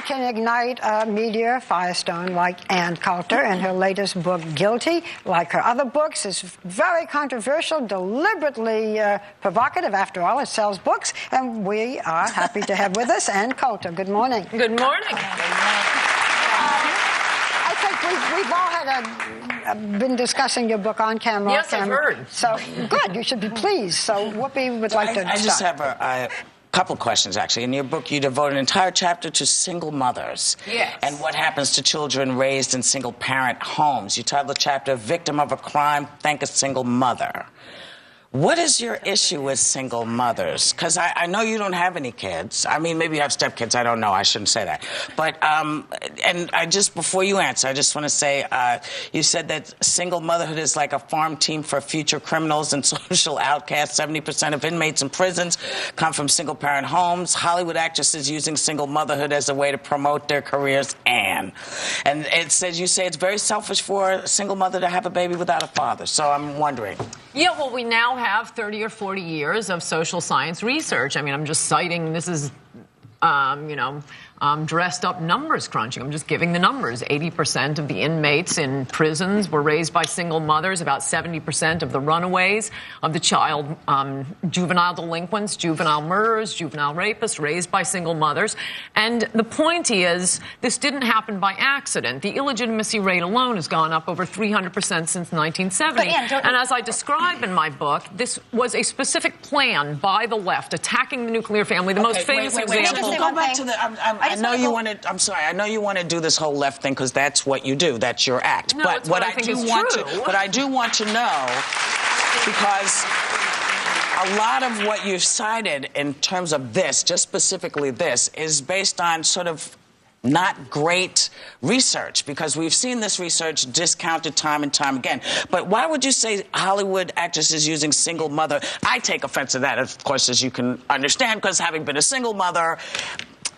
can ignite a media firestone like Ann Coulter, and her latest book, Guilty, like her other books, is very controversial, deliberately provocative. After all, it sells books, and we are happy to have with us Ann Coulter. Good morning. Good morning. I think we've all had been discussing your book on camera. Yes, I've heard. So, good. You should be pleased. So, Whoopi would like to start. I just have a couple questions, actually. In your book, you devote an entire chapter to single mothers. Yes. And what happens to children raised in single-parent homes. You titled the chapter, Victim of a Crime, Thank a Single Mother. What is your issue with single mothers? Because I know you don't have any kids. I mean, maybe you have stepkids. I don't know. I shouldn't say that. But, and I just, before you answer, I just want to say, you said that single motherhood is like a farm team for future criminals and social outcasts. 70% of inmates in prisons come from single-parent homes. Hollywood actresses using single motherhood as a way to promote their careers, and it says, you say it's very selfish for a single mother to have a baby without a father. So I'm wondering. Yeah, well, we now have 30 or 40 years of social science research. I mean, I'm just citing, this is, dressed up numbers crunching. I'm just giving the numbers. 80% of the inmates in prisons were raised by single mothers. About 70% of the runaways of the juvenile delinquents, juvenile murderers, juvenile rapists, raised by single mothers. And the point is, this didn't happen by accident. The illegitimacy rate alone has gone up over 300% since 1970. And as I describe in my book, this was a specific plan by the left, attacking the nuclear family. The most famous example. Go back to the. I know you want to. I'm sorry. I know you want to do this whole left thing because that's what you do. That's your act. No, but what I do want to know, because a lot of what you've cited in terms of this, just specifically this, is based on sort of not great research, because we've seen this research discounted time and time again. But why would you say Hollywood actresses using single mother? I take offense to that, of course, as you can understand, because having been a single mother,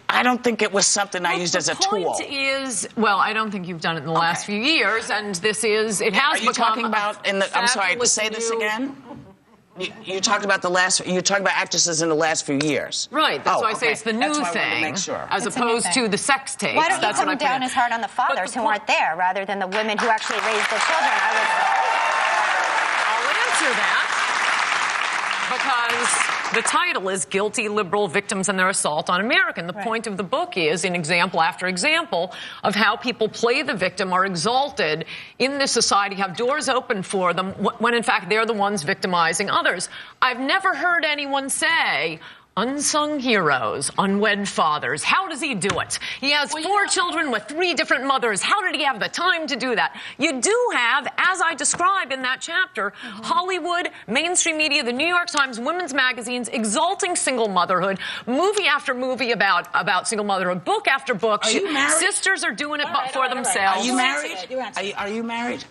I don't think it was something I used as a tool. The point is, well, I don't think you've done it in the last few years, and this is, it has become. Are you talking about I'm sorry, say this again? You talked about you talked about actresses in the last few years. Right, that's why I say it's the new thing, as opposed to the sex tapes. Why don't you come down as hard on the fathers who aren't there, rather than the women who actually raised their children? I'll answer that, because the title is Guilty Liberal Victims and Their Assault on America. The point of the book is, in example after example, of how people play the victim, are exalted in this society, have doors open for them, when in fact they're the ones victimizing others. I've never heard anyone say, unsung heroes, unwed fathers. How does he do it? He has 4 children with 3 different mothers. How did he have the time to do that? You do have, as I describe in that chapter, Hollywood, mainstream media, the New York Times, women's magazines exalting single motherhood, movie after movie about single motherhood, book after book. Are you married? Sisters are doing it for themselves. Are you married? Are you married?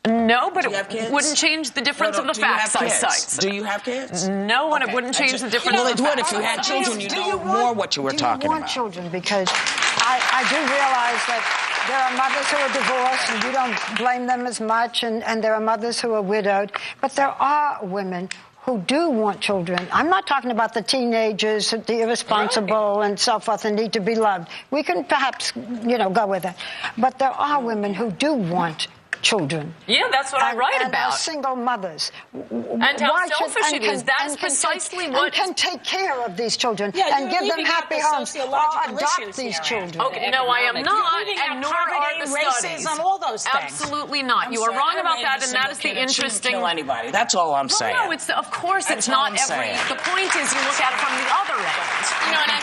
No, but it wouldn't change the difference of the facts I cite. Do you have kids? No, and it wouldn't change the difference of the facts. Well, it would if you had children. You know more what you were talking about. Do you want children? Because I do realize that there are mothers who are divorced, and you don't blame them as much, and there are mothers who are widowed. But there are women who do want children. I'm not talking about the teenagers, the irresponsible and so forth, and need to be loved. We can perhaps, go with that. But there are women who do want children. Yeah, that's what I write about. And single mothers. And how selfish it is. That's precisely what... And can take care of these children and give them happy homes. Or adopt these children. Okay, no, I am not, and nor are the studies. On all those things. Absolutely not. You are wrong about that, and that is the interesting... Kill anybody. That's all I'm saying. No, of course it's not every... The point is you look at it from the other end.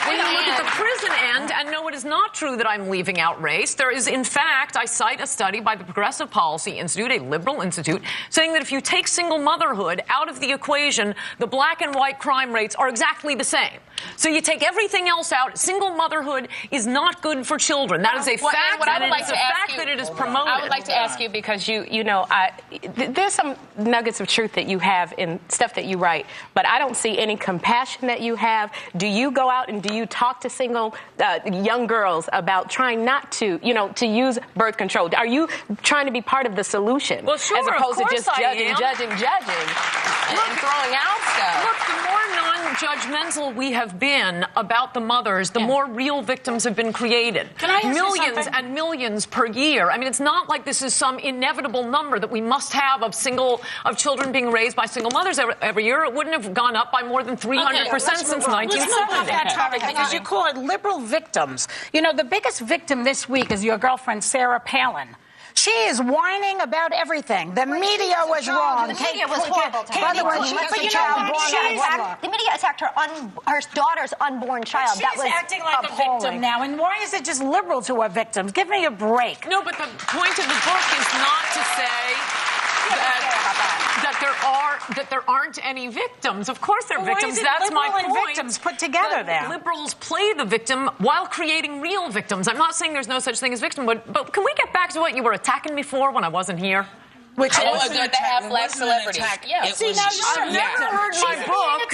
When you look at the prison end, and no, it is not true that I'm leaving out race. There is, in fact, I cite a study by the Progressive Policy Institute, a liberal institute, saying that if you take single motherhood out of the equation, the black and white crime rates are exactly the same. So you take everything else out. Single motherhood is not good for children. That is a fact. And it is a fact that it is promoted. I would like to ask you, because there's some nuggets of truth that you have in stuff that you write, but I don't see any compassion that you have. Do you go out and do you talk to single young girls about trying not to, to use birth control? Are you trying to be part of the solution, well, sure, as opposed to just judging, and throwing out stuff? Look, the more judgmental we have been about the mothers, the more real victims have been created. Can I ask you millions something? and millions per year. I mean, it's not like this is some inevitable number that we must have of children being raised by single mothers every year. It wouldn't have gone up by more than 300% since 1970. Let's move off that topic because you call it liberal victims. You know, the biggest victim this week is your girlfriend, Sarah Palin. She is whining about everything. The media was wrong. The media was horrible to her. By the way, she was a child born out of wedlock. The media attacked her daughter's unborn child. She's acting like a victim now. And why is it just liberal to her victims? Give me a break. No, but the point of the book is not to say that there aren't any victims. Of course there are victims. That's my point. And victims put together there. Liberals play the victim while creating real victims. I'm not saying there's no such thing as victim, but can we get back to what you were attacking me for when I wasn't here? Which is good to have black celebrities. Yeah. See, now I've never heard my book.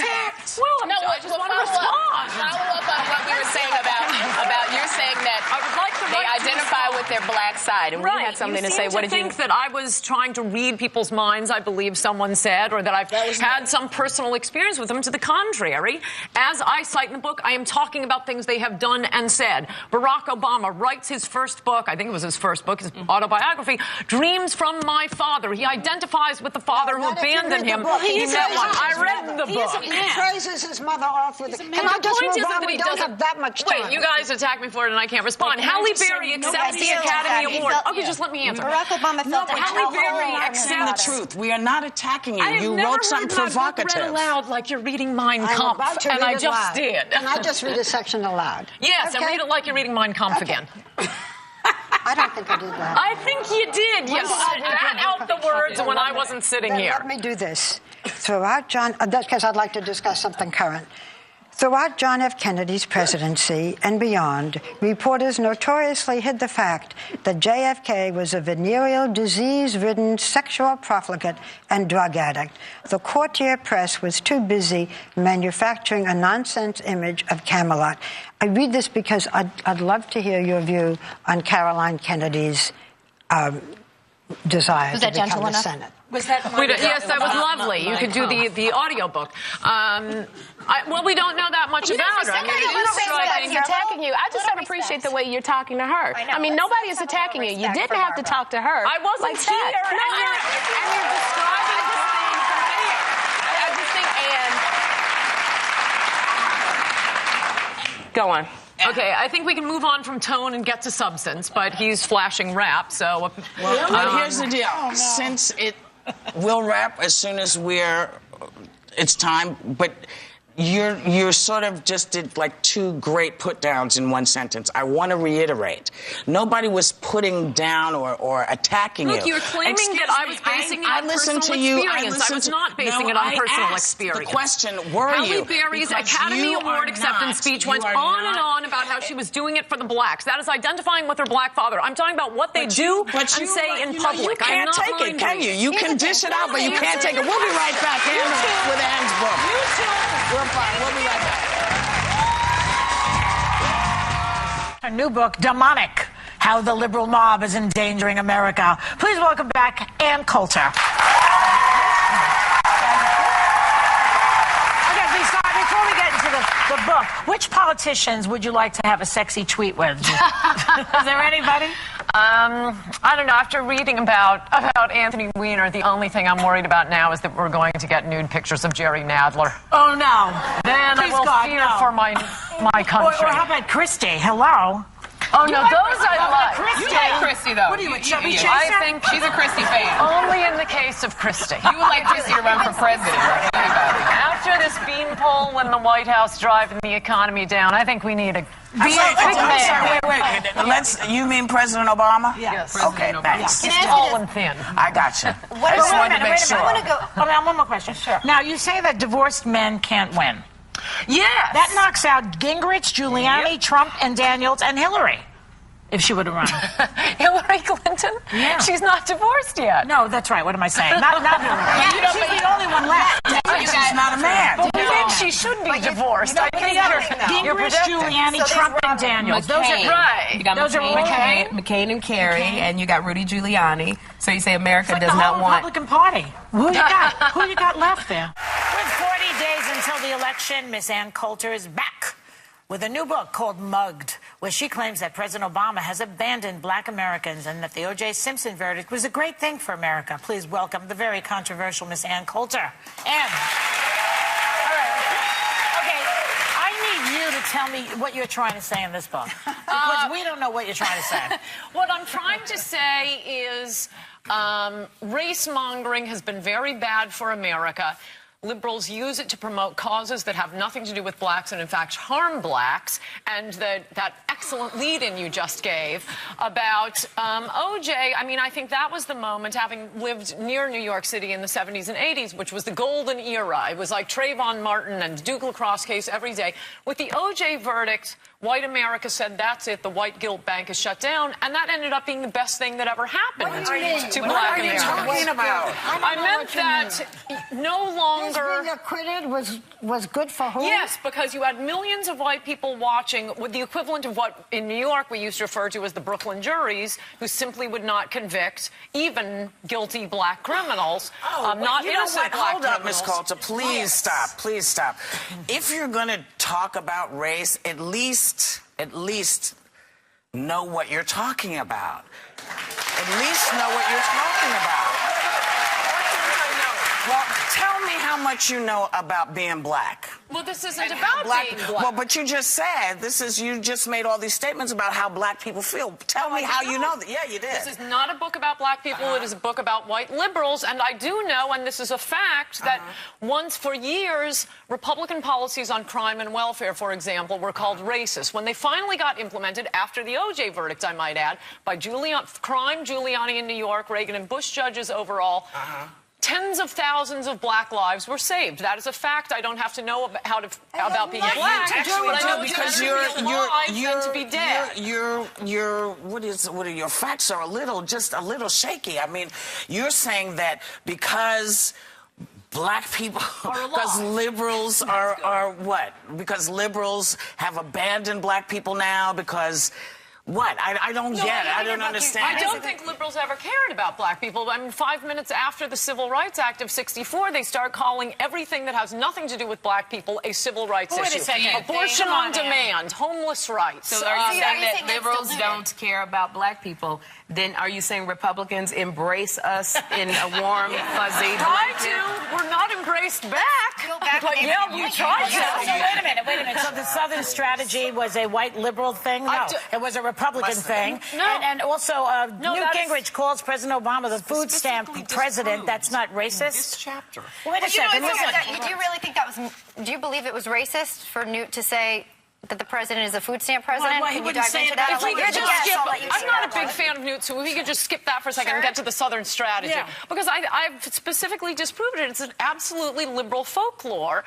Well, no, I just want to respond. Follow up on what we were saying about you're saying that I would like they identify with their black side, and we had something to say. What did you think that I was trying to read people's minds? I believe someone said, or that I've had some personal experience with them. To the contrary, as I cite in the book, I am talking about things they have done and said. Barack Obama writes his first book. I think it was his first book, his autobiography, "Dreams from My Father." He identifies with the father who abandoned him. He met one. I read the book. He praises his mother off with it. Can I just move on? We don't have that much time. Wait, you guys attack me for it and I can't respond. Halle Berry accepts the Academy Award. Okay, just let me answer. Barack Obama felt that Halle Berry accepts the truth. We are not attacking you. I have You never wrote something heard my book provocative. read aloud like you're reading Mein I'm Kampf, about to and read I it just loud. did. Can I just read a section aloud? Yes, Okay. and read it like you're reading Mein Kampf again. I don't think I did that. I think you did. You spat out the words when I wasn't sitting Then here. Let me do this. Throughout that's because I'd like to discuss something current. Throughout John F. Kennedy's presidency and beyond, reporters notoriously hid the fact that JFK was a venereal, disease-ridden sexual profligate and drug addict. The courtier press was too busy manufacturing a nonsense image of Camelot. I read this because I'd love to hear your view on Caroline Kennedy's desire to become the Senate. Was that Yes, that was lovely. You could do the audio book. Well, we don't know that much about her. I mean, it is striking. attacking you. I just don't appreciate the way you're talking to her. I mean, nobody is attacking you. You didn't have to talk to her. I wasn't like here, that. and you're describing this thing from here. I just think, go on. Okay, I think we can move on from tone and get to substance, but he's flashing rap, so... But here's the deal. Since we'll wrap as soon as it's time, but you sort of just did like two great put-downs in one sentence. I want to reiterate. Nobody was putting down or attacking you. Look, you're claiming that I was basing it on personal experience. I was not basing it on personal experience. The question, were you? Halle Berry's Academy Award acceptance speech went on and on about how she was doing it for the blacks. That is identifying with her black father. I'm talking about what they do and say in public. You can't take it, can you? You can dish it out, but you can't take it. We'll be right back with Anne's book. You too. We're fine. We'll be right back. Her new book, Demonic, How the Liberal Mob is Endangering America. Please welcome back Ann Coulter. Okay, please start. Before we get into the book, which politicians would you like to have a sexy tweet with? Is there anybody? I don't know. After reading about Anthony Weiner, the only thing I'm worried about now is that we're going to get nude pictures of Jerry Nadler. Oh, no. Then Please I will God, fear no. for my country. Or how about Christie? Hello? Oh, no, those I like. Christie. You like Christie, though. What are you, a chubby chaser? I think she's a Christie fan. Only in the case of Christie. You would like Christie to run for president. After this beanpole when the White House driving the economy down, I think we need a big man. Wait. You mean President Obama? Yes. Okay, thanks. Can I ask you Tall this? and thin. I got you. What I just about- wanted to make sure. I want to go. Hold on, one more question. Sure. Now, you say that divorced men can't win. Yes. That knocks out Gingrich, Giuliani, Trump, and Daniels, and Hillary, if she would have run. Hillary Clinton? Yeah. She's not divorced yet. No, that's right. What am I saying? Not Hillary. She's the only one left. She's not a man. But we think she should be divorced. I think you're Gingrich, projecting. Giuliani, Trump, and Daniels. Those are Right. You got Those are McCain and Kerry, and you got Rudy Giuliani. So you say America does the not whole want. Republican Party. Who you got? Who you got left there? With 40 days until until the election, Miss Ann Coulter is back with a new book called Mugged, where she claims that President Obama has abandoned black Americans and that the O.J. Simpson verdict was a great thing for America. Please welcome the very controversial Miss Ann Coulter. Ann. All right. Okay, I need you to tell me what you're trying to say in this book, because we don't know what you're trying to say. What I'm trying to say is race-mongering has been very bad for America. Liberals use it to promote causes that have nothing to do with blacks and, in fact, harm blacks. And that excellent lead-in you just gave about O.J., I mean, I think that was the moment, having lived near New York City in the 70s and 80s, which was the golden era. It was like Trayvon Martin and Duke lacrosse case every day. With the O.J. verdict, white America said, that's it, the white guilt bank is shut down. And that ended up being the best thing that ever happened to black America. What are you talking about? I meant that no longer... Being acquitted was good for who? Yes, because you had millions of white people watching with the equivalent of what in New York we used to refer to as the Brooklyn juries, who simply would not convict even guilty black criminals, not innocent black Hold up, Ms. criminals. Coulter. Please stop. Please stop. If you're going to talk about race, at least know what you're talking about. At least know what you're talking about. Well, tell me how much you know about being black. Well, this isn't about being black. Well, but you just said, you just made all these statements about how black people feel. Tell me how you know that. Yeah, you did. This is not a book about black people. It is a book about white liberals. And I do know, and this is a fact, that once for years, Republican policies on crime and welfare, for example, were called racist. When they finally got implemented, after the O.J. verdict, I might add, by crime Giuliani in New York, Reagan and Bush judges overall, tens of thousands of black lives were saved. That is a fact. I don't have to know about being black, but I know because your facts are just a little shaky. I mean, you're saying that because black people, because liberals are what? Because liberals have abandoned black people now because. What? I don't get it. I don't understand. I don't think liberals ever cared about black people. I mean, 5 minutes after the Civil Rights Act of '64, they start calling everything that has nothing to do with black people a civil rights issue. Wait a second. Abortion on demand, homeless rights. So are you saying that liberals don't care about black people? Then are you saying Republicans embrace us in a warm, fuzzy blanket? We're not embraced back. But yeah, we tried to. So wait a minute. So the Southern strategy was a white liberal thing? No, it was a Republican thing. No. And also, Newt Gingrich calls President Obama the food stamp president. That's not racist? This chapter. Wait a second. Do you really think that was... Do you believe it was racist for Newt to say that the president is a food stamp president? Well, he Can you wouldn't dive say into it that? about If we could just skip, I'm not a big fan. fan of Newt, so if we could just skip that for a second and get to the Southern strategy. Yeah. Because I've specifically disproved it. It's an absolutely liberal folklore.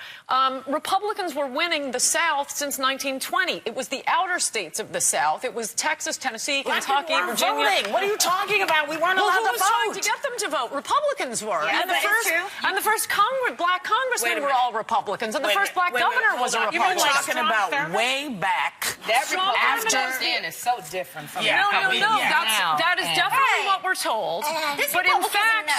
Republicans were winning the South since 1920. It was the outer states of the South. It was Texas, Tennessee, Kentucky, Virginia. Voting. What are you talking about? We weren't allowed Who to was vote. trying to get them to vote? Republicans were. Yeah, and the first black congressmen were all Republicans. And the first black governor was a Republican. You're talking about way back. Afghanistan is so different from No, that is definitely what we're told. But in fact,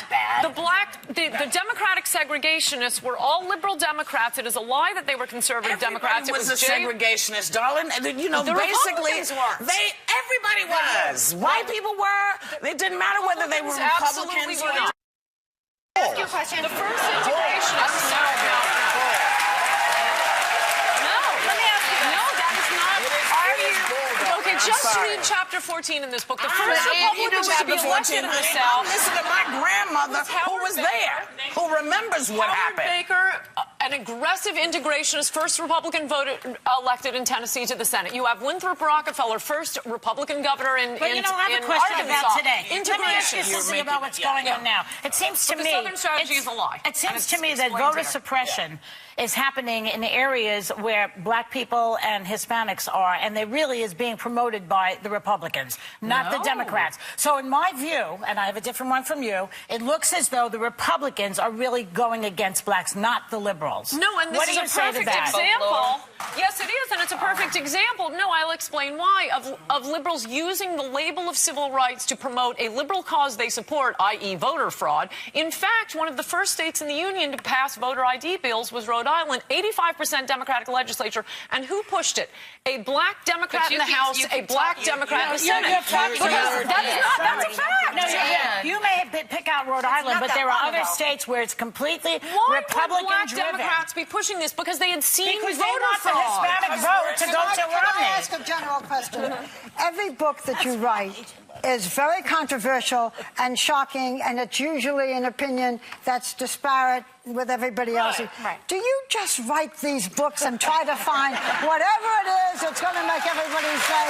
the Democratic segregationists were all liberal Democrats. It is a lie that they were conservative Democrats. Everybody was a segregationist, darling. You know, basically, everybody was. White people were. It didn't matter whether they were Republicans or not. Ask you a question. The first integrationists. Okay, just read chapter 14 in this book. The first Republicans to be elected in the South. Listen to my grandmother, who was there, who remembers what happened. Baker, an aggressive integrationist, first Republican elected in Tennessee to the Senate. You have Winthrop Rockefeller, first Republican governor in But you know, I have a question about today. Integration. Let me ask you something about what's going on now. It seems to me... The Southern strategy is a lie. It seems to me that voter suppression is happening in areas where black people and Hispanics are, and it really is being promoted by the Republicans, not the Democrats. So in my view, and I have a different one from you, it looks as though the Republicans are really going against blacks, not the liberals. No, and this is a perfect example. Yes, it is, and it's a perfect example. No, I'll explain why. Of liberals using the label of civil rights to promote a liberal cause they support, i.e. voter fraud. In fact, one of the first states in the Union to pass voter ID bills was Rhode Rhode Island, 85% Democratic legislature, and who pushed it? A black Democrat in the House, a black Democrat in the Senate. That's a fact. No, you may pick out Rhode Island, but there are other states where it's completely Republican-driven. Why would black Democrats be pushing this? Because they had seen because voter they want the Hispanic vote to go to Romney. Can I ask a general question? Every book that you write is very controversial and shocking, and it's usually an opinion that's disparate with everybody else. Right. Do you just write these books and try to find whatever it is that's going to make everybody say,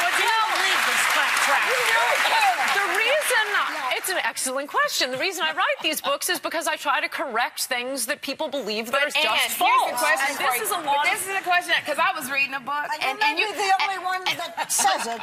well, do you believe this crap? The reason, it's an excellent question. The reason I write these books is because I try to correct things that people believe that are just false. Here's the question for This you. is a lot. This is a question because I was reading a book, and you're the only one that says it.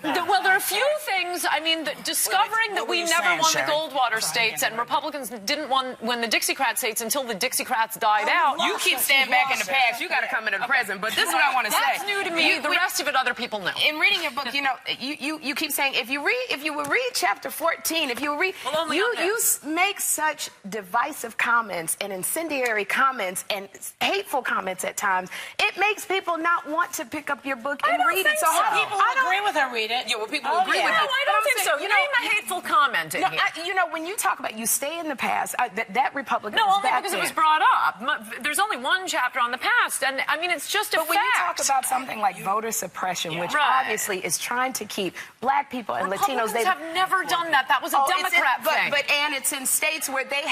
Well, there are a few things. I mean, discovering that we never won the Goldwater states and Republicans didn't win the Dixiecrat states until the Dixiecrats died out. You keep staying back in the past. You got to come into the present. But this is what I want to say. That's new to me. The rest of it, other people know. In reading your book, you know, you keep saying if you would read chapter 14, if you would read, you make such divisive comments and incendiary comments and hateful comments at times. It makes people not want to pick up your book and read it. So how people agree with her read it? Yeah, well, people agree with No, you. I don't think so. You Name a hateful comment in here. you know, when you talk about you stay in the past, that Republican No, is only back because there. it was brought up. There's only one chapter on the past, and I mean, it's just a But fact. when you talk about something like voter suppression, which obviously is trying to keep black people and Latinos, Republicans have never done that. That was a Democrat thing. And it's in states where they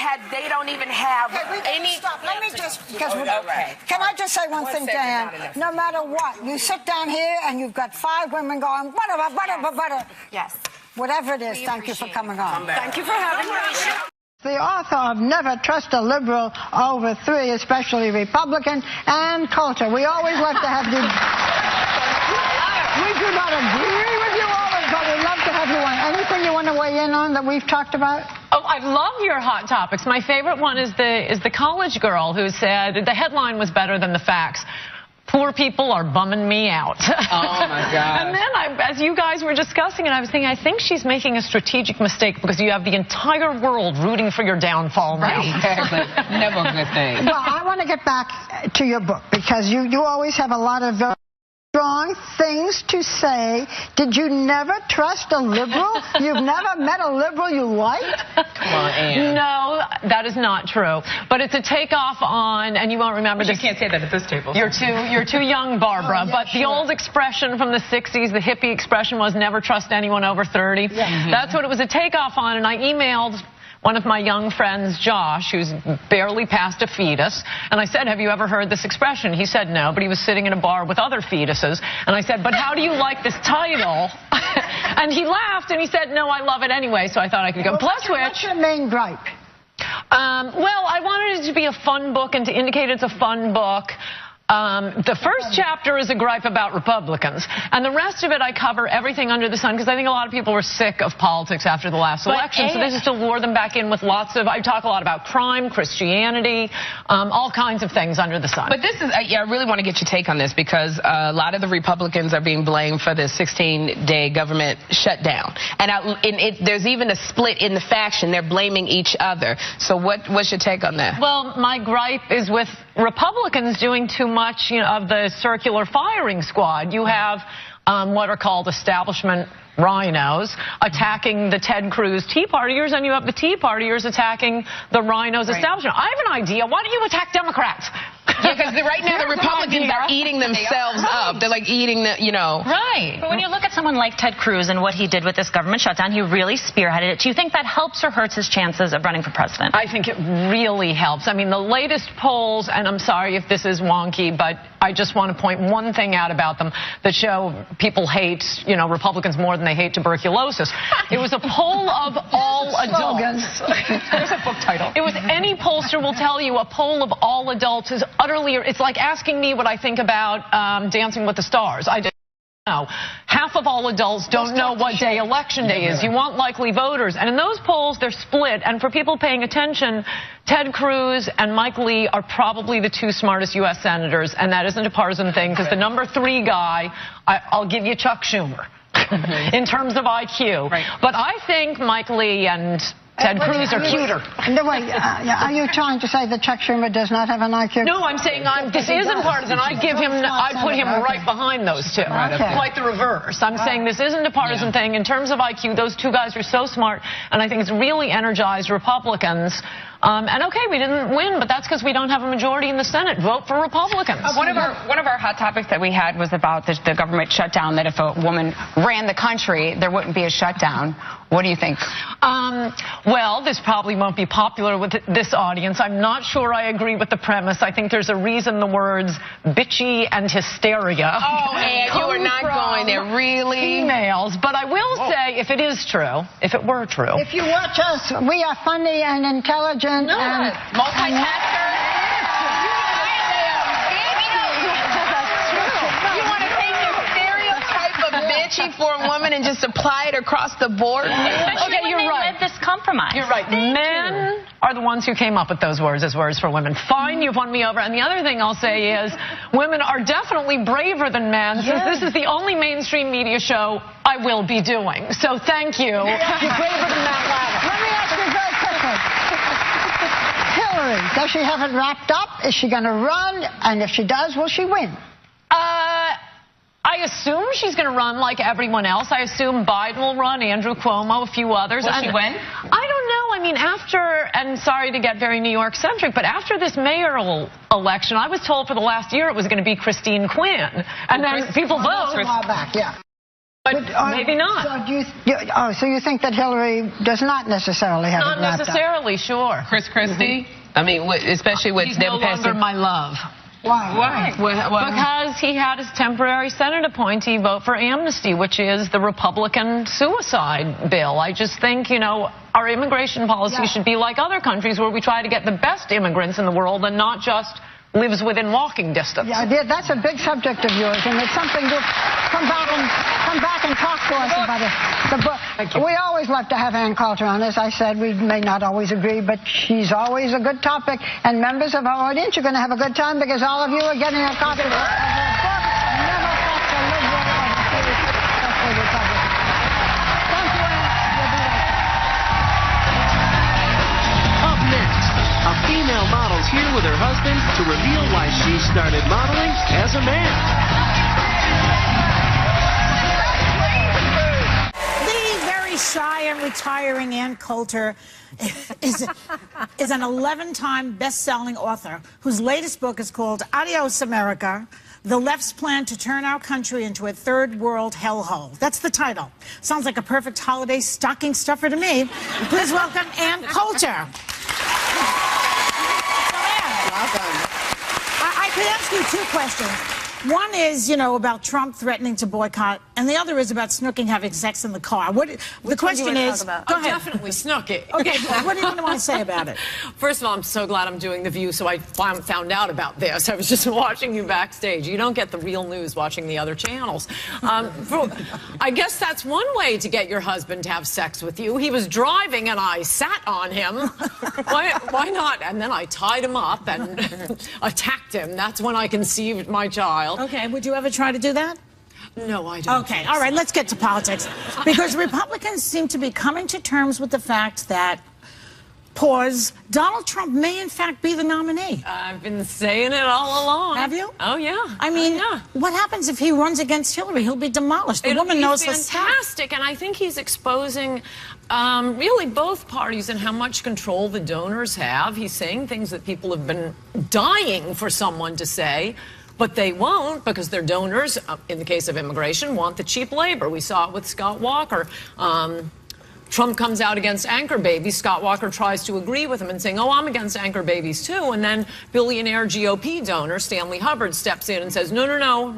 don't even have any. Stop. Let me just. Can I just say one thing, Dan? No matter what, you sit down here and you've got 5 women going, butter. Yes. Whatever it is, thank you for coming on. Thank you for having me. The author of Never Trust a Liberal Over 3, especially Republican, and Coulter. We always love to have you. We do not agree with you always, but we love to have you on. Anything you want to weigh in on that we've talked about? Oh, I love your hot topics. My favorite one is the college girl who said the headline was better than the facts. Poor people are bumming me out. Oh, my God. And then, as you guys were discussing it, I was thinking, I think she's making a strategic mistake because you have the entire world rooting for your downfall now. Exactly. Never a good thing. Well, I want to get back to your book because you always have a lot of very strong things to say. Did you never trust a liberal? You've never met a liberal you liked? Come on, Ann. No, that is not true. But it's a takeoff on, and you won't remember this. You can't say that at this table. You're too young, Barbara. Yeah, but the sure. old expression from the 60s, the hippie expression was never trust anyone over 30. Yeah. That's what it was a takeoff on, and I emailed one of my young friends, Josh, who's barely past a fetus, and I said, have you ever heard this expression? He said no, but he was sitting in a bar with other fetuses, and I said, but how do you like this title? And he laughed, and he said, no, I love it anyway, so I thought I could go. Plus which... What's your main gripe? Well, I wanted it to be a fun book and to indicate it's a fun book. The first chapter is a gripe about Republicans, and the rest of it I cover everything under the sun because I think a lot of people were sick of politics after the last election, so this is to lure them back in with lots of, I talk a lot about crime, Christianity, all kinds of things under the sun. But this is, I really want to get your take on this because a lot of the Republicans are being blamed for the 16-day government shutdown. And there's even a split in the faction. They're blaming each other. So what's your take on that? Well, my gripe is with Republicans doing too much, of the circular firing squad. You have what are called establishment rhinos attacking the Ted Cruz Tea Partiers, and you have the Tea Partiers attacking the rhinos establishment. I have an idea. Why don't you attack Democrats? Yeah, because right now the Republicans are eating themselves up. They're like eating the, Right. But when you look at someone like Ted Cruz and what he did with this government shutdown, he really spearheaded it. Do you think that helps or hurts his chances of running for president? I think it really helps. I mean, the latest polls, and I'm sorry if this is wonky, but I just want to point one thing out about them that show people hate, Republicans more than they hate tuberculosis. It was a poll of all adults. There's a book title. It was any pollster will tell you a poll of all adults is utterly, it's like asking me what I think about Dancing with the Stars. I didn't know. Half of all adults don't know what day election day is. You want likely voters. And in those polls, they're split. And for people paying attention, Ted Cruz and Mike Lee are probably the 2 smartest U.S. senators. And that isn't a partisan thing because the number 3 guy, I'll give you Chuck Schumer in terms of IQ. Right. But I think Mike Lee and Ted Cruz or cuter. No, wait, are you trying to say that Chuck Schumer does not have an IQ? No, I'm saying this isn't partisan. I'd put him right behind those two. Quite the reverse. I'm saying this isn't a partisan thing. In terms of IQ, those two guys are so smart, and I think it's really energized Republicans. And okay, we didn't win, but that's because we don't have a majority in the Senate. Vote for Republicans. One of our hot topics that we had was about the government shutdown, that if a woman ran the country, there wouldn't be a shutdown. What do you think? Well, this probably won't be popular with this audience. I'm not sure I agree with the premise. I think there's a reason the words bitchy and hysteria you are not going there, really? Females. But I will say, if it is true, if it were true. If you watch us, we are funny and intelligent and multitasker. Bitchy for a woman and just apply it across the board. Especially when they live this compromise. You're right. Men are the ones who came up with those words as words for women. Fine, you've won me over. And the other thing I'll say is women are definitely braver than men, since this is the only mainstream media show I will be doing. So thank you. You're braver than Matt Lauer. Let me ask you very quickly. Hillary, does she have it wrapped up? Is she going to run? And if she does, will she win? I assume she's going to run like everyone else. I assume Biden will run, Andrew Cuomo, a few others. Will she win? I don't know. I mean, and sorry to get very New York-centric, but after this mayoral election, I was told for the last year it was going to be Christine Quinn. And then people vote. A while back, But maybe not. So you think that Hillary does not necessarily have it wrapped up? Not necessarily, sure. Chris Christie? I mean, especially with He's no longer my love. Why? Because he had his temporary Senate appointee vote for amnesty, which is the Republican suicide bill. I just think, our immigration policy should be like other countries where we try to get the best immigrants in the world and not just lives within walking distance. Yeah, that's a big subject of yours, and it's something to come back and talk to us about it. The book. We always love to have Ann Coulter on. As I said, we may not always agree, but she's always a good topic. And members of our audience, you're going to have a good time because all of you are getting a copy of her book, Never Fuck the Liberal or the Successful Republican. Thank you, Ann. We'll be right back. Up next, a female model's here with her husband to reveal why she started modeling as a man. Shy and retiring Ann Coulter is an 11-time best-selling author whose latest book is called Adios America, The Left's Plan to Turn Our Country into a Third World Hellhole. That's the title. Sounds like a perfect holiday stocking stuffer to me. Please welcome Ann Coulter. Welcome. I could ask you two questions. One is, about Trump threatening to boycott, and the other is about Snooki having sex in the car. The question is, go ahead. Definitely Snooki. Okay, what do you want to say about it? First of all, I'm so glad I'm doing The View, so I found out about this. I was just watching you backstage. You don't get the real news watching the other channels. I guess that's one way to get your husband to have sex with you. He was driving, and I sat on him. Why not? And then I tied him up and attacked him. That's when I conceived my child. Okay, would you ever try to do that? No, I don't. Okay, all right, let's get to politics. Because Republicans seem to be coming to terms with the fact that, Donald Trump may in fact be the nominee. I've been saying it all along. Have you? Oh, yeah. I mean, what happens if he runs against Hillary? He'll be demolished. The woman knows this. Fantastic, and I think he's exposing really both parties and how much control the donors have. He's saying things that people have been dying for someone to say. But they won't because their donors, in the case of immigration, want the cheap labor. We saw it with Scott Walker. Trump comes out against anchor babies. Scott Walker tries to agree with him and saying, I'm against anchor babies too. And then billionaire GOP donor Stanley Hubbard steps in and says, no,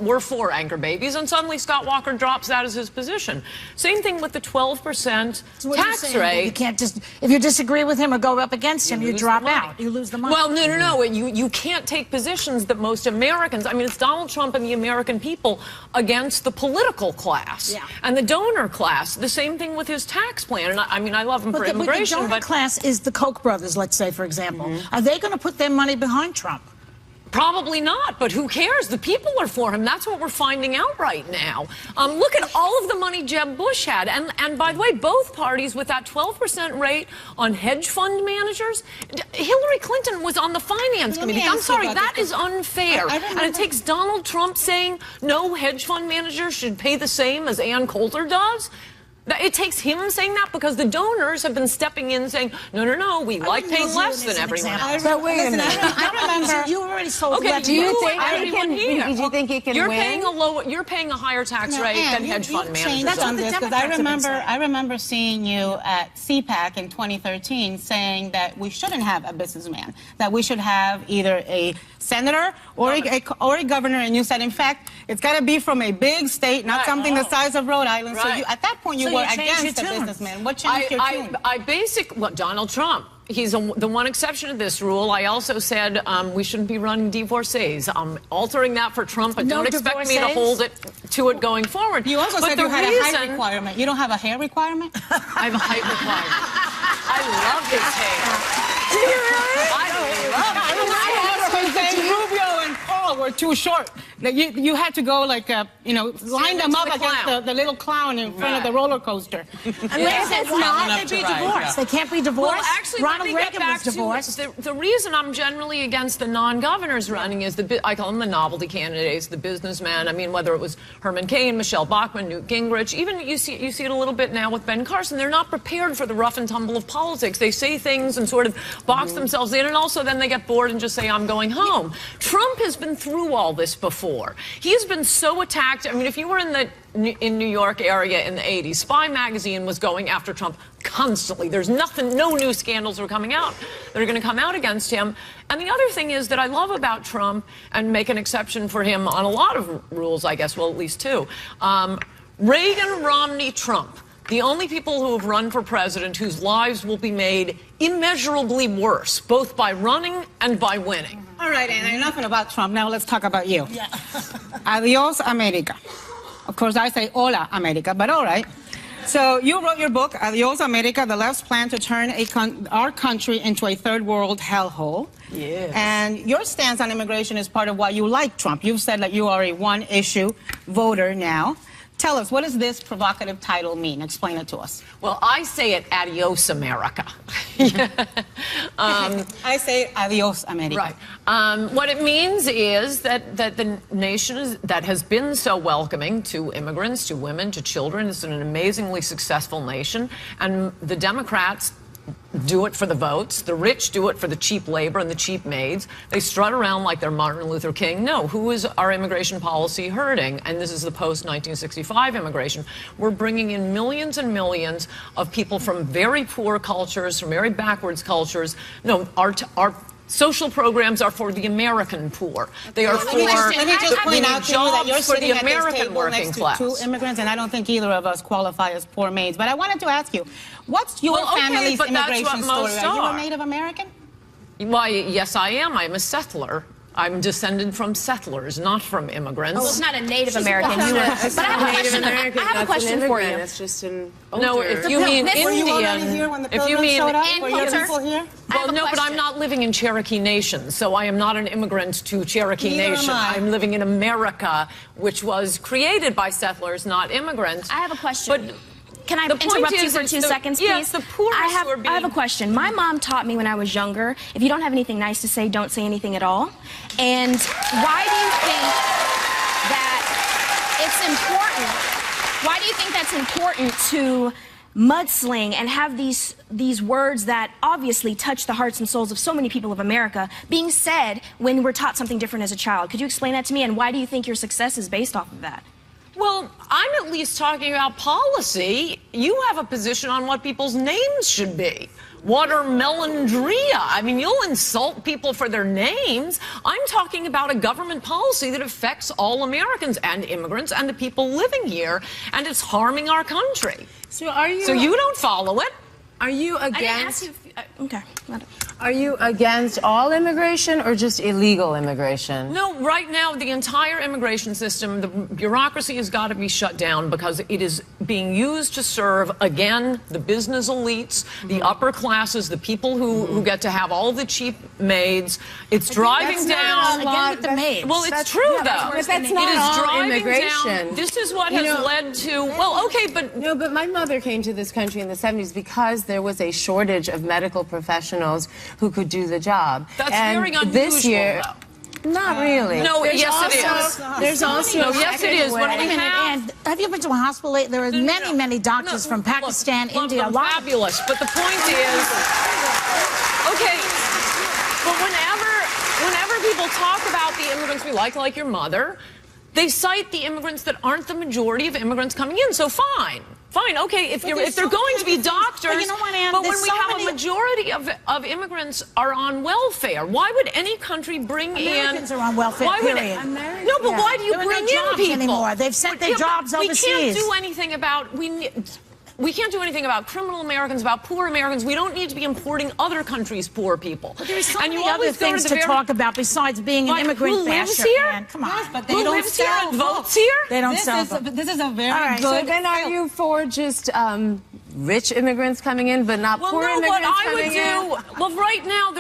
we're for anchor babies. And suddenly Scott Walker drops that as his position. Same thing with the 12% tax rate. You can't just, if you disagree with him or go up against him, you drop out. You lose the money. Well, no. You can't take positions that most Americans, it's Donald Trump and the American people against the political class and the donor class. The same thing with his tax plan. And I love him for immigration. But the donor class is the Koch brothers, let's say, for example. Are they going to put their money behind Trump? Probably not, but who cares? The people are for him. That's what we're finding out right now. Look at all of the money Jeb Bush had. And by the way, both parties with that 12% rate on hedge fund managers. Hillary Clinton was on the finance committee. I'm sorry, that is unfair. And it takes Donald Trump saying no hedge fund manager should pay the same as Ann Coulter does. It takes him saying that because the donors have been stepping in saying, no, we like paying less than everyone else. But wait a minute. I remember you already sold. Okay, do you think he can you're win? You're paying a higher tax rate than hedge fund managers. That's on this because I remember seeing you at CPAC in 2013 saying that we shouldn't have a businessman, that we should have either a senator or a governor, and you said, in fact, it's got to be from a big state, not something the size of Rhode Island. So at that point, you were against the businessman. What changed your tune? Donald Trump. He's the one exception to this rule. I also said we shouldn't be running divorcees. I'm altering that for Trump, but don't expect me to hold it to it going forward. You also said you had a height requirement. You don't have a hair requirement? I have a height requirement. I love his hair. Do you really? I love it. Rubio and Paul were too short. You had to go like, line them up against the little clown in front of the roller coaster. Unless it's not, they'd be divorced. They can't be divorced. Well, actually, Ronald Reagan was divorced. The reason I'm generally against the non-governors running is I call them the novelty candidates, the businessmen. I mean, whether it was Herman Cain, Michelle Bachmann, Newt Gingrich, even you see it a little bit now with Ben Carson. They're not prepared for the rough and tumble of politics. They say things and sort of box themselves in, and also then they get bored and just say, I'm going home. Trump has been through all this before. He has been so attacked. I mean, if you were in New York area in the 80s, Spy magazine was going after Trump constantly. There's no new scandals were coming out that are going to come out against him. And the other thing is that I love about Trump, and make an exception for him on a lot of rules, I guess, well, at least two. Reagan, Romney, Trump. The only people who have run for president whose lives will be made immeasurably worse, both by running and by winning. All right, Anna, enough about Trump. Now let's talk about you. Yeah. Adios, America. Of course, I say hola, America, but all right. So you wrote your book, Adios, America, The Left's Plan to Turn Our Country into a Third World Hellhole. Yes. And your stance on immigration is part of why you like Trump. You've said that you are a one-issue voter now. Tell us, what does this provocative title mean? Explain it to us. Well, I say it, adios, America. I say adios, America. Right. What it means is that the nation that has been so welcoming to immigrants, to women, to children, is an amazingly successful nation. And the Democrats do it for the votes. The rich do it for the cheap labor and the cheap maids. They strut around like they're Martin Luther King. No, who is our immigration policy hurting? And this is the post-1965 immigration. We're bringing in millions and millions of people from very poor cultures, from very backwards cultures. No, our social programs are for the American poor. They are for let me just point out to you that you're for the sitting at this American table working next to class. two immigrants, and I don't think either of us qualify as poor maids. But I wanted to ask you, what's your family's immigration story? Are you a Native American? Why, yes, I am. I'm a settler. I'm descended from settlers, not from immigrants. Well, it's not a Native American. But I have a question for you. It's just an No, if you mean Indian, Were you already here when the Pilgrims showed up? Were your people here? Well, no, but I'm not living in Cherokee Nation, so I am not an immigrant to Cherokee Nation. I'm living in America, which was created by settlers, not immigrants. I have a question. But can I interrupt you for 2 seconds, please? Yes, the poorest I who are being... have a question. My mom taught me when I was younger, if you don't have anything nice to say, don't say anything at all. And why do you think that it's important? Why do you think that's important to mudsling and have these words that obviously touch the hearts and souls of so many people of America being said when we're taught something different as a child? Could you explain that to me? And why do you think your success is based off of that? Well, I'm at least talking about policy. You have a position on what people's names should be. Watermelondria. I mean, you'll insult people for their names. I'm talking about a government policy that affects all Americans and immigrants and the people living here, and it's harming our country. So are you? So you don't follow it. Are you I didn't against? ask you. Okay. Are you against all immigration or just illegal immigration? No, right now, the entire immigration system, the bureaucracy has got to be shut down because it is being used to serve, again, the business elites, the upper classes, the people who get to have all the cheap maids. It's driving down. Again with the maids. Well, it's true, though. But that's not all immigration. Down. This is what has led to, well, okay, but... No, but my mother came to this country in the 70s because there was a shortage of medical professionals who could do the job. That's and very unusual, this year, though. Not really. No, yes, it is. There's also no, yes, it is. When we have you been to a hospital lately? There are many doctors from Pakistan, India. Fabulous. But the point is, okay, but whenever people talk about the immigrants we like your mother, they cite the immigrants that aren't the majority of immigrants coming in. So fine. Fine, okay, if they're going to be doctors, but, you know what, Ann, but when we have a majority of immigrants are on welfare, why would any country bring Americans are on welfare, period. No, but why do you bring in people? Anymore. They've sent their jobs overseas. We can't do anything about... We can't do anything about criminal Americans, about poor Americans. We don't need to be importing other countries' poor people. But there's so many other things to talk about besides being an immigrant who lives basher. here? Man, come on. Yes, but they Who don't lives here sell and votes here? They don't sell them. This is a very right, good... So then are you for just rich immigrants coming in, but not poor immigrants coming in? Well, right now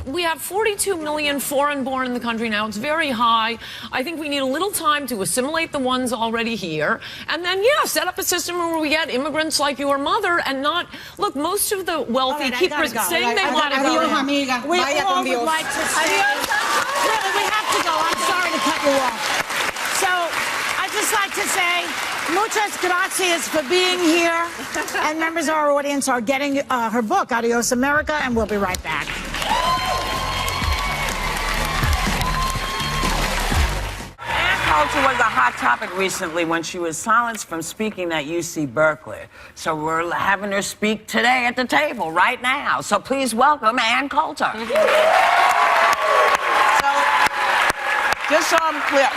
we have 42 million foreign-born in the country now. It's very high. I think we need a little time to assimilate the ones already here, and then set up a system where we get immigrants like your mother, and not look. Most of the wealthy keep saying they want to go. We all would like to say. Really, we have to go. I'm sorry to cut you off. So I'd just like to say, muchas gracias for being here. And members of our audience are getting her book, Adios America, and we'll be right back. Coulter was a hot topic recently when she was silenced from speaking at UC Berkeley. So we're having her speak today at the table, right now. So please welcome Ann Coulter. So, just so I'm clear,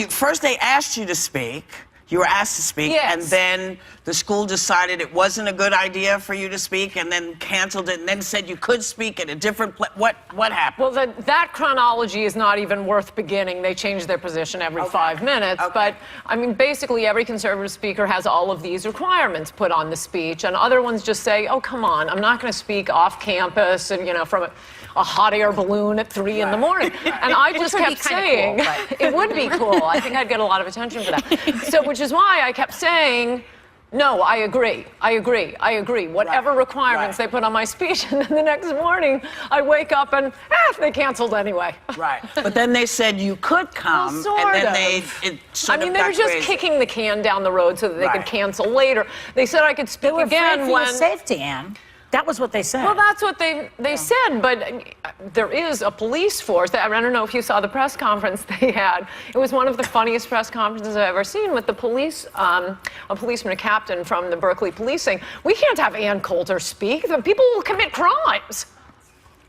first they asked you to speak. You were asked to speak, and then the school decided it wasn't a good idea for you to speak, and then canceled it, and then said you could speak at a different place. What happened? Well, that chronology is not even worth beginning. They change their position every 5 minutes. But, I mean, basically every conservative speaker has all of these requirements put on the speech, and other ones just say, oh, come on, I'm not going to speak off campus, and, from a hot air balloon at 3 in the morning. And I just kept saying, it would be cool. I think I'd get a lot of attention for that. So, which is why I kept saying, no, I agree. Whatever requirements they put on my speech. And then the next morning, I wake up and, they canceled anyway. Right. But then they said you could come. Well, and then they were just kicking the can down the road so that they could cancel later. They said I could speak again when... safety, Ann. That was what they said. Well, that's what they said, but there is a police force. I don't know if you saw the press conference they had. It was one of the funniest press conferences I've ever seen with the police, a policeman, a captain from the Berkeley Police saying, we can't have Ann Coulter speak. The people will commit crimes.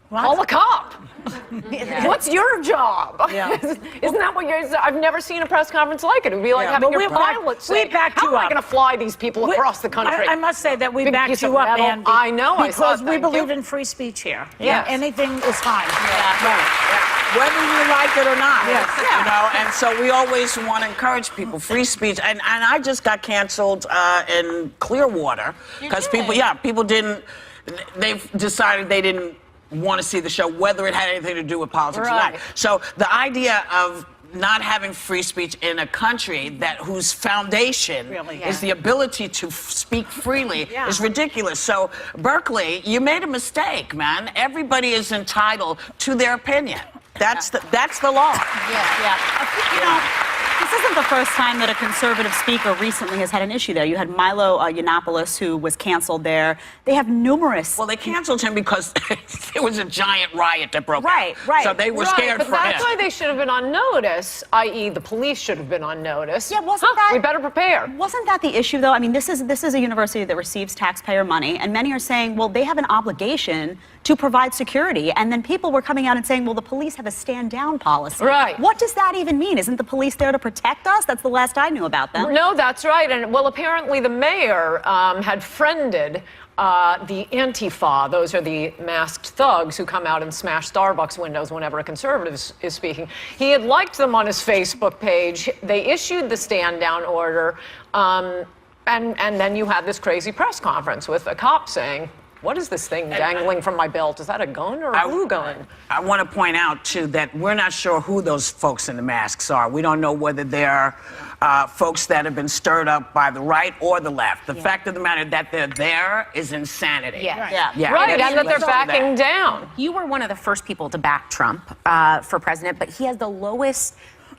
Call a cop. What's your job? Isn't that what you're... I've never seen a press conference like it. It would be like having your pilot say, how am I going to fly these people across the country? I must say that we backed you up, Ann. I know. Because we believe in free speech here. Anything is fine. Whether you like it or not. And so we always want to encourage people, free speech. And I just got canceled in Clearwater because people didn't... They decided they didn't want to see the show, whether it had anything to do with politics or not. So the idea of not having free speech in a country whose foundation is the ability to speak freely is ridiculous. So Berkeley, you made a mistake, man. Everybody is entitled to their opinion. That's the law. This isn't the first time that a conservative speaker recently has had an issue there. You had Milo Yiannopoulos, who was canceled there. They have numerous... Well, they canceled him because there was a giant riot that broke out. Right. So they were scared for him. That's why they should have been on notice, i.e. the police should have been on notice. Yeah, wasn't that... We better prepare. Wasn't that the issue, though? I mean, this is a university that receives taxpayer money, and many are saying, well, they have an obligation to provide security. And then people were coming out and saying, well, the police have a stand-down policy. Right. What does that even mean? Isn't the police there to protect us? That's the last I knew about them. No, that's right. And well, apparently the mayor had friended the Antifa. Those are the masked thugs who come out and smash Starbucks windows whenever a conservative is speaking. He had liked them on his Facebook page. They issued the stand-down order, and then you had this crazy press conference with a cop saying, "What is this thing dangling from my belt? Is that a gun or a glue gun?" I want to point out, too, that we're not sure who those folks in the masks are. We don't know whether they're folks that have been stirred up by the right or the left. The fact of the matter that they're there is insanity. Right, and that they're backing down. You were one of the first people to back Trump for president, but he has the lowest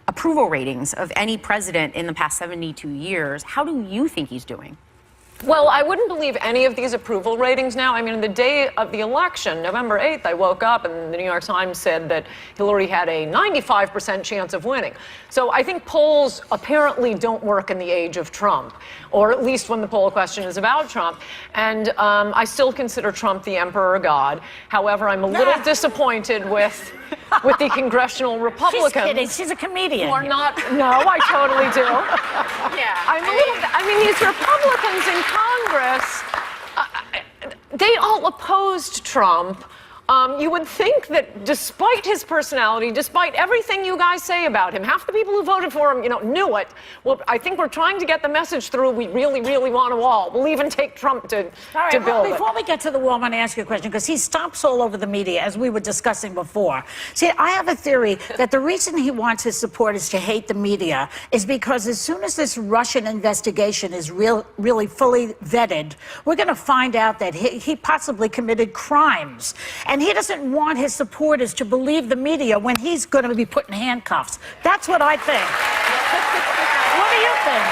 approval ratings of any president in the past 72 years. How do you think he's doing? Well, I wouldn't believe any of these approval ratings now. I mean, the day of the election, November 8th, I woke up and the New York Times said that Hillary had a 95% chance of winning. So I think polls apparently don't work in the age of Trump, or at least when the poll question is about Trump. And I still consider Trump the emperor god. However, I'm a little disappointed with the congressional Republicans. She's kidding. She's a comedian. Who are not. No, I totally do. I mean, these Republicans in Congress, they all opposed Trump. You would think that despite his personality, despite everything you guys say about him, half the people who voted for him, knew it. Well, I think we're trying to get the message through. We really, really want a wall. We'll even take Trump to build it. Before we get to the wall, I'm going to ask you a question, because he stomps all over the media, as we were discussing before. See, I have a theory that the reason he wants his supporters to hate the media is because as soon as this Russian investigation is really fully vetted, we're going to find out that he possibly committed crimes. And he doesn't want his supporters to believe the media when he's going to be put in handcuffs. That's what I think. What do you think?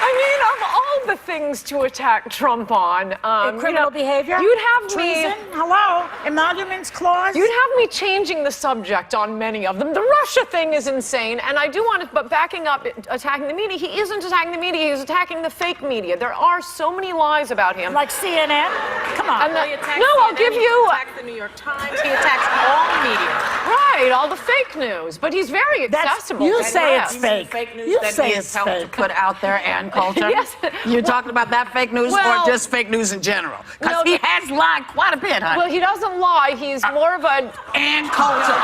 I mean, of all the things to attack Trump on, criminal behavior, you'd have treason, me. Hello, emoluments clause. You'd have me changing the subject on many of them. The Russia thing is insane, and I do want to. But backing up, attacking the media, he isn't attacking the media. He's attacking the fake media. There are so many lies about him. Like CNN. Come on. And I'll give you. He attacks the New York Times. He attacks all media. Right, all the fake news. But he's very accessible. You say it's fake. Fake news You that say he it's has helped to fake. put out there and Coulter. Yes. You're talking about that fake news or just fake news in general? Because he has lied quite a bit, honey. Well, he doesn't lie. He's more of a... And Coulter.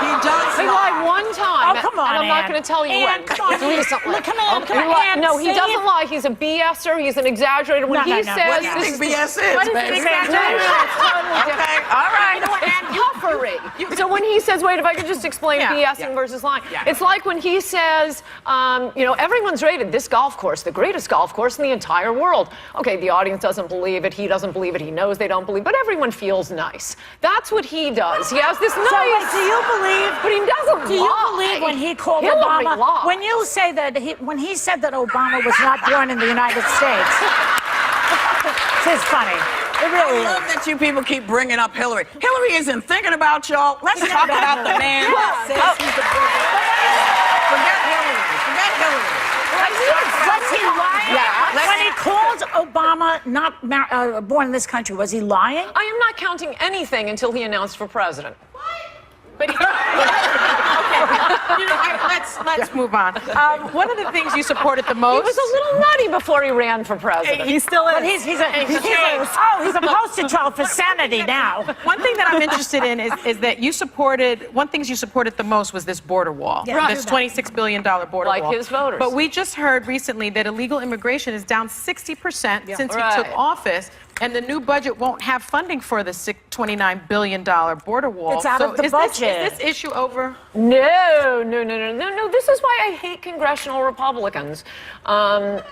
He does He lied one time. Oh, come on, and I'm not Ann. going to tell you Ann, when. come on. Recently. Look, come on, come on, Ann, No, he say doesn't it. lie. He's a BSer. He's an exaggerator. When he says... What do you think BS is, What is baby? Okay, all right. It's puffery. So when he says, wait, if I could just explain BSing versus lying. It's like when he says, everyone's rated this golf course the greatest golf course in the entire world. Okay, the audience doesn't believe it. He doesn't believe it. He knows they don't believe it. But everyone feels nice. That's what he does. He has this nice... So, do you believe... But he doesn't Do you lie. believe when he called Hillary Obama... lies. When you say that... When he said that Obama was not born in the United States... This is funny. It really I love that you people keep bringing up Hillary. Hillary isn't thinking about y'all. Let's talk about the man that says he's the president. Forget Hillary. Forget Hillary. Was he lying? Yeah, When he called Obama not born in this country, was he lying? I am not counting anything until he announced for president. But he, let's move on. One of the things you supported the most. He was a little nutty before he ran for president. He still is. But he's a poster child for sanity now. One thing that I'm interested in is that you supported, one thing you supported the most was this border wall, this $26 billion border wall. Like his voters. But we just heard recently that illegal immigration is down 60% since he took office. And the new budget won't have funding for the $29 billion border wall. It's out of the budget. Is this issue over? No. This is why I hate congressional Republicans. And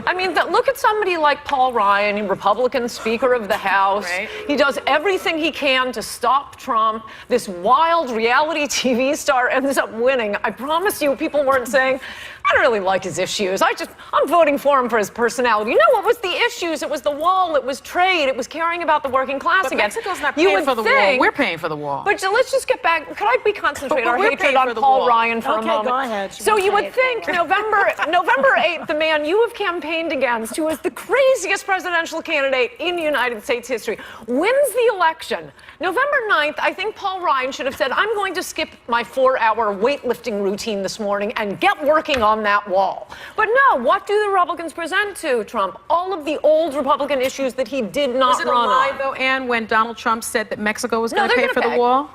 I mean, look at somebody like Paul Ryan, Republican Speaker of the House. Right. He does everything he can to stop Trump. This wild reality TV star ends up winning. I promise you, people weren't saying, I don't really like his issues. I'm voting for him for his personality. You know what was the issues? It was the wall. It was trade. It was caring about the working class But again. Mexico's not paying for the wall. We're paying for the wall. But let's just get back. Could I concentrate But our we're hatred paying on for the Paul wall. Ryan for a Okay, moment? go ahead. So you would think November 8th, the man you have campaigned against, who is the craziest presidential candidate in United States history, wins the election. November 9th, I think Paul Ryan should have said, I'm going to skip my 4-hour weightlifting routine this morning and get working on that wall. But no, what do the Republicans present to Trump? All of the old Republican issues that he did not Is it a run lie, on. though, Ann, when Donald Trump said that Mexico was No, going to they're pay for gonna the wall?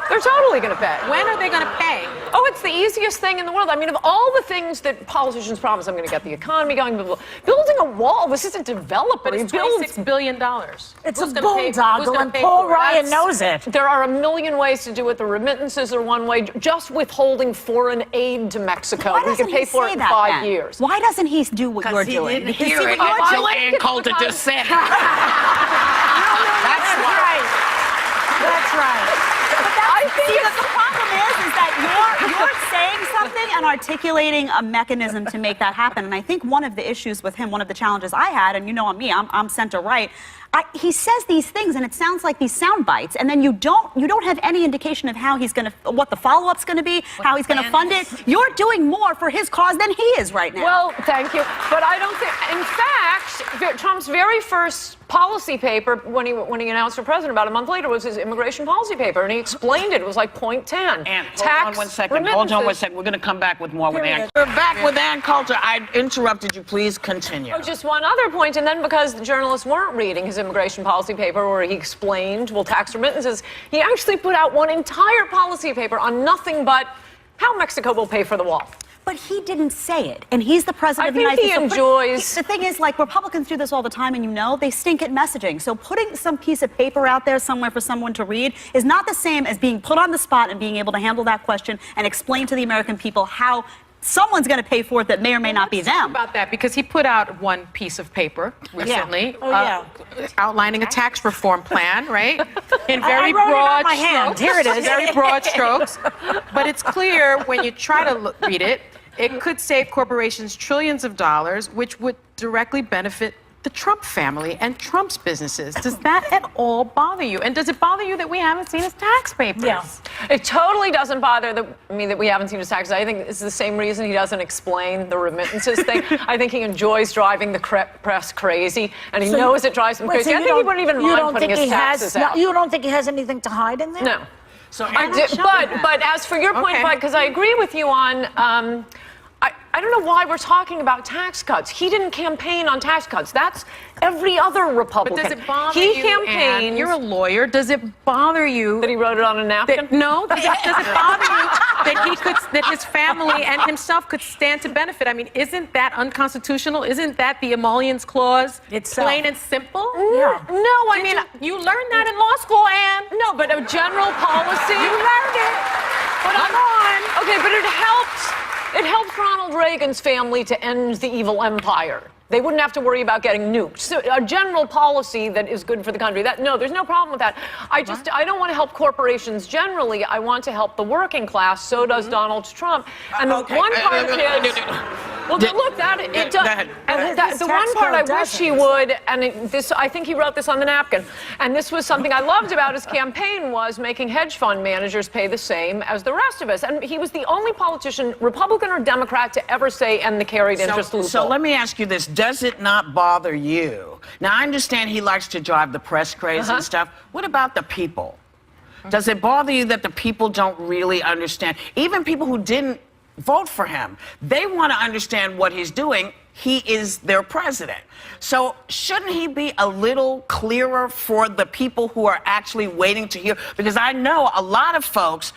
They're totally going to pay. When are they going to pay? Oh, it's the easiest thing in the world. I mean, of all the things that politicians promise, I'm going to get the economy going. Building a wall, this isn't development. But it's $26 billion. It's a boondoggle, and Paul Ryan knows it. There are a million ways to do it. The remittances are one way. Just withholding foreign aid to Mexico. Why We doesn't can pay he for say it in that, 5 then? years. Why doesn't he do what you're doing? Didn't Because hear see it what you're until doing. Ann Coulter just said it. That's right. That's right. See, the problem is that you're saying something and articulating a mechanism to make that happen. And I think one of the issues with him, one of the challenges I had, and you know me, I'm center right. He says these things, and it sounds like these sound bites, and then you don't have any indication of how he's going to, what the follow-up's going to be, how he's going to fund it. You're doing more for his cause than he is right now. Well, thank you, but I don't think. In fact, Trump's very first policy paper when he announced for president about a month later was his immigration policy paper, and he explained it. It was like point 10. Ann, hold on 1 second. Hold on 1 second. We're going to come back with more with Ann. We're back with Ann Coulter. I interrupted you. Please continue. Oh, just one other point, and then because the journalists weren't reading his immigration policy paper where he explained, tax remittances, he actually put out one entire policy paper on nothing but how Mexico will pay for the wall. But he didn't say it, and he's the president of the United States. I think he enjoys. The thing is, like, Republicans do this all the time, and they stink at messaging. So putting some piece of paper out there somewhere for someone to read is not the same as being put on the spot and being able to handle that question and explain to the American people how someone's going to pay for it that may or may not be them. About that, because he put out one piece of paper recently, outlining a tax reform plan, right? In very broad strokes. Here it is. Very broad strokes. But it's clear when you try to read it, it could save corporations trillions of dollars, which would directly benefit the Trump family and Trump's businesses. Does that at all bother you? And does it bother you that we haven't seen his tax papers? Yeah. It totally doesn't bother me that we haven't seen his taxes. I think it's the same reason he doesn't explain the remittances thing. I think he enjoys driving the press crazy, and he knows it drives him crazy. I think he wouldn't even mind putting his taxes out. You don't think he has anything to hide in there? No. So, but as for your point, because I agree with you on, I don't know why we're talking about tax cuts. He didn't campaign on tax cuts. That's every other Republican. But does it bother you? He campaigned. Ann, you're a lawyer. Does it bother you that he wrote it on a napkin? No. Does it bother you that his family and himself could stand to benefit? I mean, isn't that unconstitutional? Isn't that the emollients clause? It's plain and simple. Yeah. No, I mean you learned that in law school, Ann. No, but a general policy. You learned it. But come on. Okay, but it helped. It helped Ronald Reagan's family to end the evil empire. They wouldn't have to worry about getting nuked. So a general policy that is good for the country. There's no problem with that. I don't want to help corporations generally. I want to help the working class. So does Donald Trump. And the one part of his. Well, look, it does. The one part I wish he would, and I think he wrote this on the napkin. And this was something I loved about his campaign was making hedge fund managers pay the same as the rest of us. And he was the only politician, Republican or Democrat, to ever say end the carried interest loophole. So let me ask you this. Does it not bother you? Now, I understand he likes to drive the press crazy and stuff. What about the people? Does it bother you that the people don't really understand? Even people who didn't vote for him, they want to understand what he's doing. He is their president. So shouldn't he be a little clearer for the people who are actually waiting to hear? Because I know a lot of folks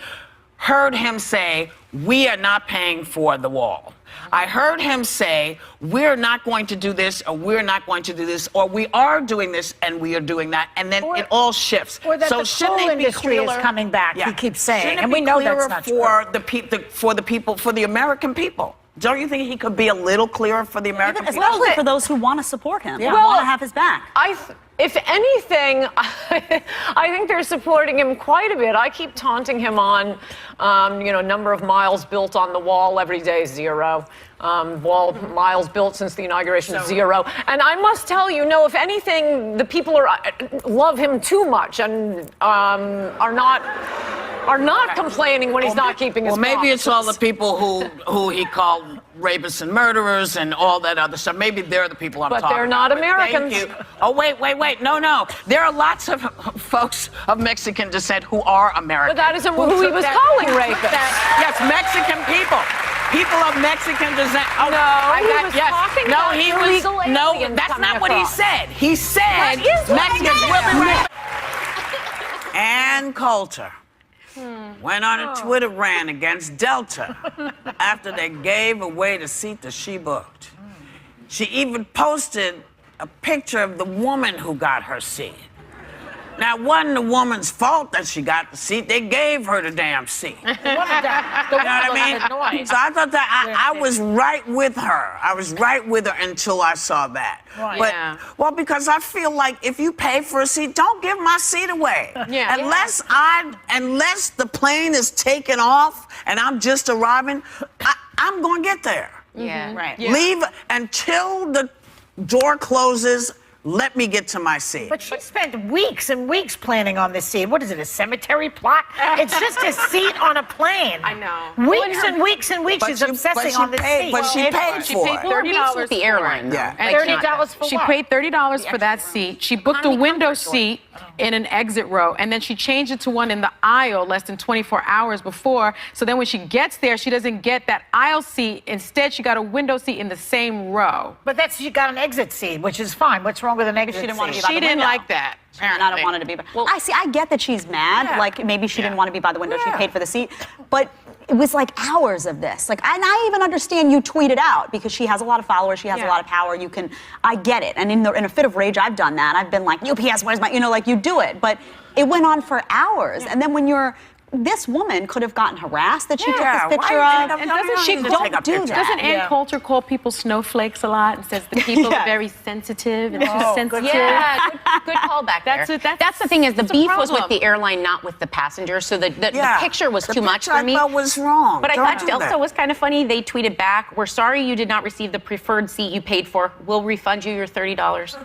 heard him say, we are not paying for the wall. I heard him say, we're not going to do this, or we're not going to do this, or we are doing this and we are doing that, and then it all shifts. Or that the coal industry is coming back, he keeps saying, and we know that's not true. For the American people. Don't you think he could be a little clearer for the American people? Especially for those who want to support him, Yeah. want to have his back. If anything, I think they're supporting him quite a bit. I keep taunting him on, number of miles built on the wall every day, 0. Miles built since the inauguration, 0. And I must tell you, if anything, the people love him too much and are not complaining when he's not keeping his maybe promises. it's all the people who he called rapists and murderers and all that other stuff. Maybe they're the people I'm talking about. But they're not Americans. Thank you. Oh, wait. No. There are lots of folks of Mexican descent who are American. But that isn't who he was calling rapists. Yes, Mexican people. People of Mexican descent. Oh, no, he was talking about illegal aliens. No, that's not what he said. He said That is what he Mexicans will be said. rapists. Ann Coulter went on a Twitter rant against Delta after they gave away the seat that she booked. She even posted a picture of the woman who got her seat. Now, it wasn't the woman's fault that she got the seat. They gave her the damn seat. You know what I mean? So I thought that I was right with her. I was right with her until I saw that. Right. But, well, because I feel like if you pay for a seat, don't give my seat away. Yeah. Unless the plane is taking off and I'm just arriving, I'm going to get there. Yeah. Right. Yeah. Leave until the door closes. Let me get to my seat. But she spent weeks and weeks planning on this seat. What is it, a cemetery plot? It's just a seat on a plane. I know. Weeks and weeks and weeks she's obsessing on this seat. But she paid She for paid it. $30 with the airline, though. Yeah. Like, $30 for She what? paid $30 for that seat. She booked a window seat in an exit row, and then she changed it to one in the aisle less than 24 hours before. So then when she gets there, she doesn't get that aisle seat. Instead, she got a window seat in the same row. But she got an exit seat, which is fine. What's wrong with an exit seat? She didn't want to be by She the didn't window. like that. And I don't want her to be. Well, I get that she's mad. Yeah. Like maybe she didn't want to be by the window. She paid for the seat, but it was like hours of this. Like, and I even understand you tweeted out because she has a lot of followers. She has a lot of power. I get it. And in a fit of rage, I've done that. I've been like, UPS, where's my? Like you do it, but it went on for hours. And then when this woman could have gotten harassed that she took this picture of. And doesn't she don't do that. Doesn't Ann Coulter call people snowflakes a lot and says the people are very sensitive and too sensitive? Yeah, good callback there. That's the thing is the beef was with problem. the airline, not with the passenger. So the picture was too much for me. I thought was wrong. But I Don't thought do Delta that. was kind of funny. They tweeted back, "We're sorry you did not receive the preferred seat you paid for. We'll refund you your $30."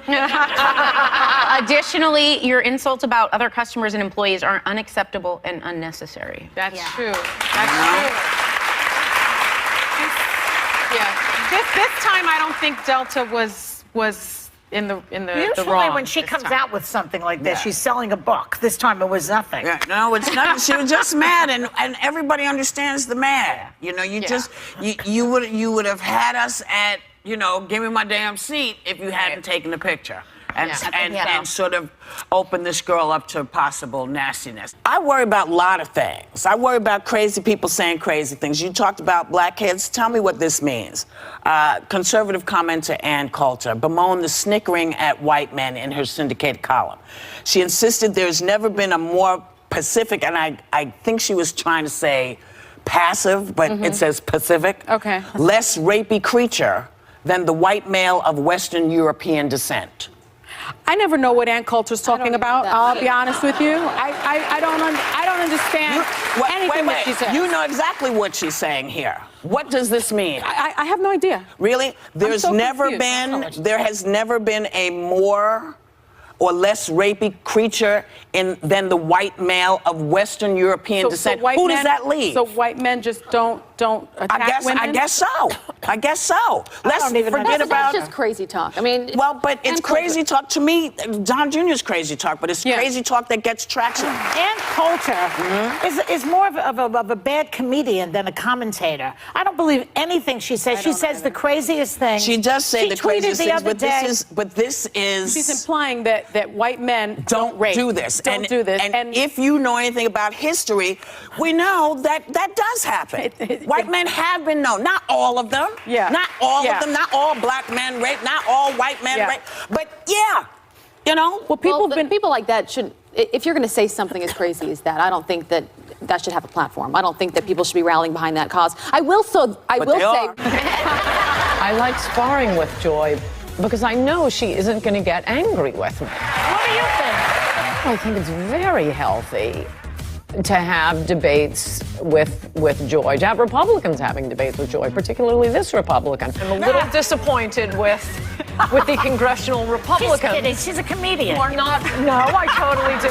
Additionally, your insults about other customers and employees are unacceptable and unnecessary. That's true. That's true. This time, I don't think Delta was in the Usually wrong. when she comes time. out with something like this, she's selling a book. This time it was nothing. Yeah, no, it's not. She was just mad, and everybody understands the mad. You would have had us at give me my damn seat if you hadn't taken the picture. And sort of open this girl up to possible nastiness. I worry about a lot of things. I worry about crazy people saying crazy things. You talked about black kids. Tell me what this means. Conservative commenter Ann Coulter bemoaned the snickering at white men in her syndicated column. She insisted there's never been a more pacific, and I think she was trying to say passive, but it says pacific. Okay. Less rapey creature than the white male of Western European descent. I never know what Ann Coulter's talking about. I'll be honest with you. I don't understand anything that she says. You know exactly what she's saying here. What does this mean? I have no idea. Really? There has never been a more or less rapey creature than the white male of Western European descent. Who does that leave? So white men just don't attack women? I guess so. Let's forget about. That's just crazy talk. I mean, well, but it's crazy talk to me. Don Jr.'s crazy talk, but it's crazy talk that gets traction. Ann Coulter is more of a bad comedian than a commentator. I don't believe anything she says. She says the craziest things. She does say the craziest things, but this is. She's implying that white men don't rape. Do this. Don't do this. And if you know anything about history, we know that does happen. White men have been known. Not all of them. Yeah. Not all of them. Not all black men rape. Not all white men rape. But well, people like that shouldn't. If you're going to say something as crazy as that, I don't think that that should have a platform. I don't think that people should be rallying behind that cause. I will say. I like sparring with Joy because I know she isn't going to get angry with me. What do you think? I think it's very healthy to have debates with Joy, to have Republicans having debates with Joy, particularly this Republican. I'm a little disappointed with the congressional Republicans. She's kidding. She's a comedian. Who are not, no, I totally do.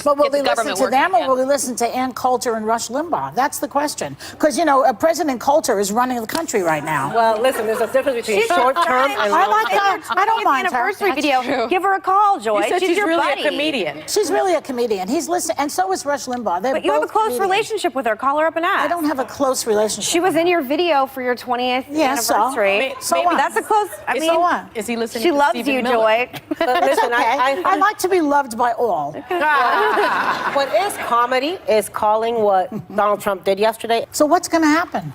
But will we listen to them or will we listen to Ann Coulter and Rush Limbaugh? That's the question. Because, you know, President Coulter is running the country right now. Well, listen, there's a difference between short term and long term. I like that. I don't mind her. Anniversary video. Give her a call, Joy. You said she's your really buddy. a comedian. She's really a comedian. He's listening, and so is Rush Limbaugh. They're But you have a both close comedians. relationship with her. Call her up and ask. I don't have a close relationship. She was in your video for your 20th anniversary. So what? That's a close. I mean, so what? Is he listening she to loves Stephen you, Miller? Joy. But listen, I like to be loved by all. What is comedy is calling what Donald Trump did yesterday. So what's going to happen?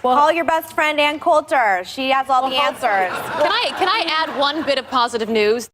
Well, call your best friend Ann Coulter. She has all the answers. Can I add one bit of positive news?